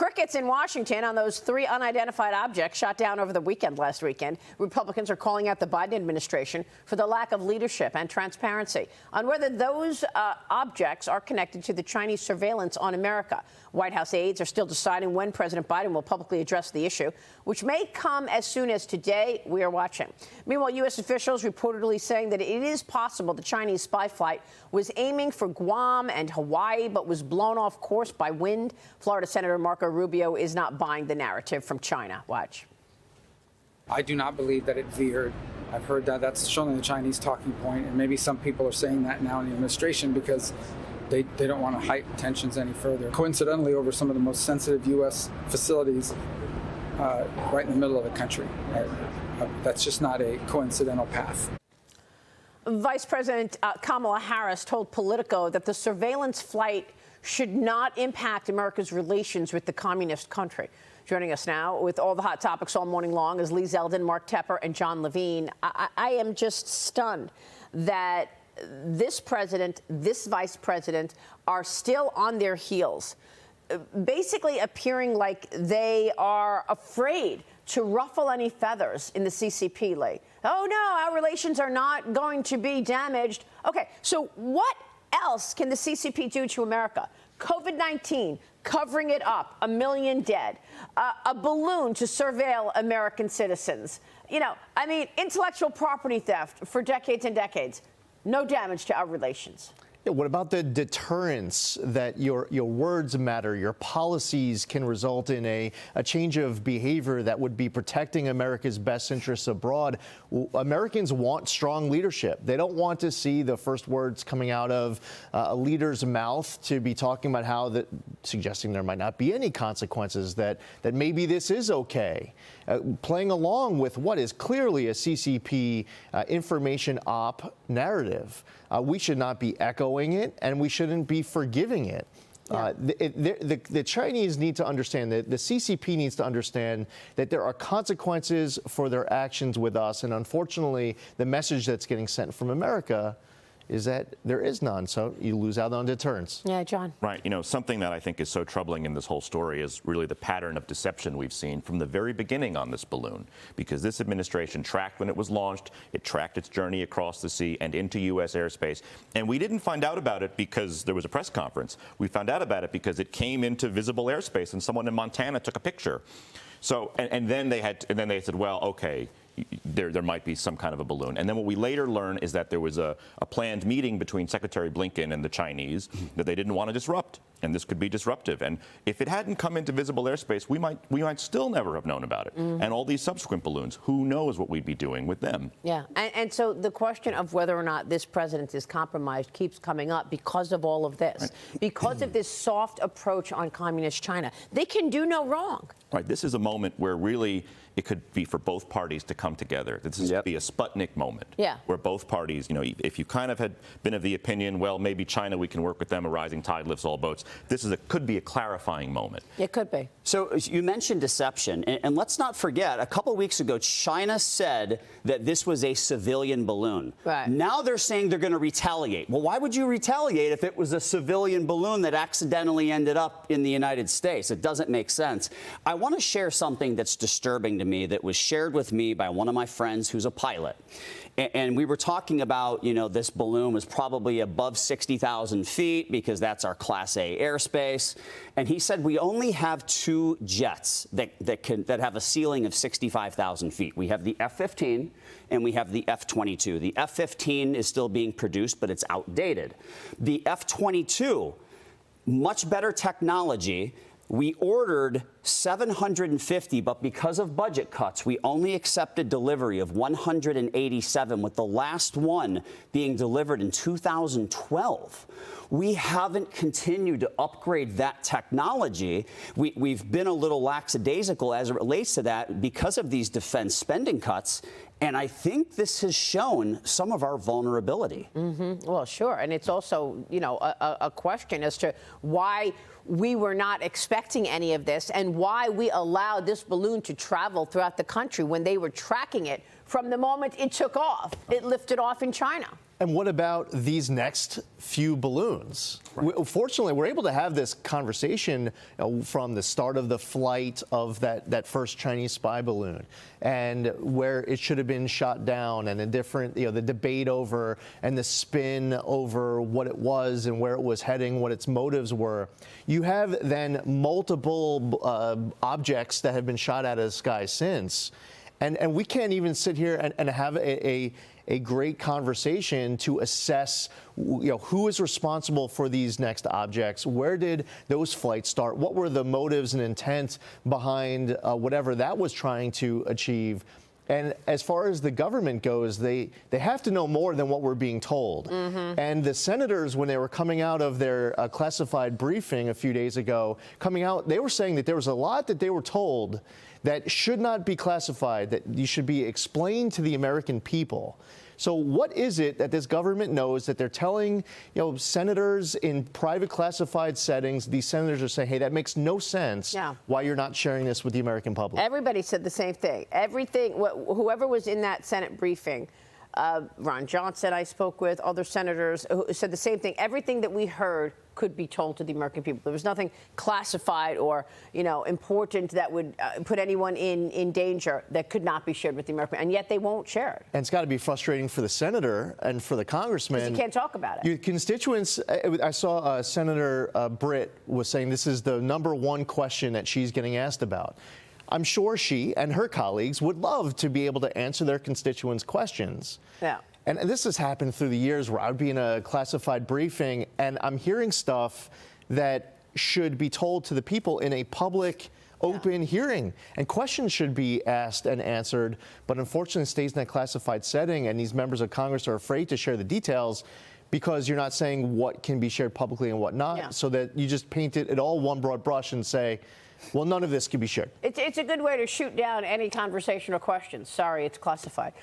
crickets in Washington on those 3 unidentified objects shot down over the last weekend. Republicans are calling out the Biden administration for the lack of leadership and transparency on whether those objects are connected to the Chinese surveillance on America. White House aides are still deciding when President Biden will publicly address the issue, which may come as soon as today. We are watching. Meanwhile, U.S. officials reportedly saying that it is possible the Chinese spy flight was aiming for Guam and Hawaii, but was blown off course by wind. Florida Senator Marco Rubio is not buying the narrative from China. Watch. I do not believe that it veered. I've heard that that's shown the Chinese talking point, and maybe some people are saying that now in the administration because they don't want to heighten tensions any further. Coincidentally, over some of the most sensitive U.S. facilities right in the middle of the country. That's just not a coincidental path. Vice President Kamala Harris told Politico that the surveillance flight should not impact America's relations with the communist country. Joining us now with all the hot topics all morning long is Lee Zeldin, Mark Tepper, and John Levine. I am just stunned that this president, this vice president are still on their heels, basically appearing like they are afraid to ruffle any feathers in the CCP, Lee. Oh, no, our relations are not going to be damaged. OK, so what else can the CCP do to America? COVID-19, covering it up, 1 million dead, a balloon to surveil American citizens. You know, I mean, intellectual property theft for decades and decades. No damage to our relations. Yeah, what about the deterrence that your words matter? Your policies can result in a change of behavior that would be protecting America's best interests abroad. Americans want strong leadership. They don't want to see the first words coming out of a leader's mouth to be talking about how that, suggesting there might not be any consequences, that maybe this is okay. Playing along with what is clearly a CCP information op narrative. We should not be echoing it, and we shouldn't be forgiving it. Yeah. The Chinese need to understand that the CCP needs to understand that there are consequences for their actions with us. And unfortunately, the message that's getting sent from America is that there is none. So you lose out on deterrence. Yeah, John. Right. You know, something that I think is so troubling in this whole story is really the pattern of deception we've seen from the very beginning on this balloon, because this administration tracked when it was launched. It tracked its journey across the sea and into U.S. airspace. And we didn't find out about it because there was a press conference. We found out about it because it came into visible airspace and someone in Montana took a picture. So and then they said, well, OK. There might be some kind of a balloon. And then what we later learn is that there was a planned meeting between Secretary Blinken and the Chinese that they didn't want to disrupt. And this could be disruptive. And if it hadn't come into visible airspace, we might still never have known about it. And all these subsequent balloons, who knows what we'd be doing with them. Yeah. And so the question of whether or not this president is compromised keeps coming up because of all of this, right. Because of this soft approach on communist China. They can do no wrong. Right. This is a moment where really it could be for both parties to come together. This is be a Sputnik moment. Yeah. Where both parties, you know, if you kind of had been of the opinion, well, maybe China, we can work with them, a rising tide lifts all boats. This is could be a clarifying moment. It could be. So you mentioned deception, and let's not forget, a couple weeks ago, China said that this was a civilian balloon. Right. Now they're saying they're going to retaliate. Well, why would you retaliate if it was a civilian balloon that accidentally ended up in the United States? It doesn't make sense. I want to share something that's disturbing to me that was shared with me by one of my friends who's a pilot. And we were talking about, you know, this balloon was probably above 60,000 feet because that's our Class A airspace. And he said we only have 2 jets that have a ceiling of 65,000 feet. We have the F-15 and we have the F-22. The F-15 is still being produced, but it's outdated. The F-22, much better technology. We ordered 750, but because of budget cuts, we only accepted delivery of 187, with the last one being delivered in 2012. We haven't continued to upgrade that technology. We've been a little lackadaisical as it relates to that because of these defense spending cuts. And I think this has shown some of our vulnerability. Well, sure. And it's also, you know, a question as to why we were not expecting any of this and why we allowed this balloon to travel throughout the country when they were tracking it from the moment it took off. It lifted off in China. And what about these next few balloons? Fortunately, we're able to have this conversation from the start of the flight of that first Chinese spy balloon, and where it should have been shot down, and the different, the debate over and the spin over what it was and where it was heading, what its motives were. You have then multiple objects that have been shot out of the sky since. And we can't even sit here and have a great conversation to assess, who is responsible for these next objects? Where did those flights start? What were the motives and intent behind whatever that was trying to achieve? And as far as the government goes, they have to know more than what we're being told. Mm-hmm. And the senators, when they were coming out of their classified briefing a few days ago, they were saying that there was a lot that they were told that should not be classified, that you should be explained to the American people. So what is it that this government knows that they're telling, senators in private classified settings? These senators are saying, hey, that makes no sense. Yeah. Why you're not sharing this with the American public? Everybody said the same thing. Whoever was in that Senate briefing, Ron Johnson, I spoke with, other senators who said the same thing. Everything that we heard could be told to the American people. There was nothing classified or, important that would put anyone in danger that could not be shared with the American, and yet they won't share it. And it's got to be frustrating for the senator and for the congressman. Because you can't talk about it. Your constituents, I saw Senator Britt was saying this is the #1 question that she's getting asked about. I'm sure she and her colleagues would love to be able to answer their constituents' questions. Yeah. And this has happened through the years where I would be in a classified briefing and I'm hearing stuff that should be told to the people in a public, open hearing. And questions should be asked and answered, but unfortunately it stays in that classified setting, and these members of Congress are afraid to share the details because you're not saying what can be shared publicly and what not, so that you just paint it all one broad brush and say, well, none of this can be shared. It's a good way to shoot down any conversation or questions. Sorry, it's classified.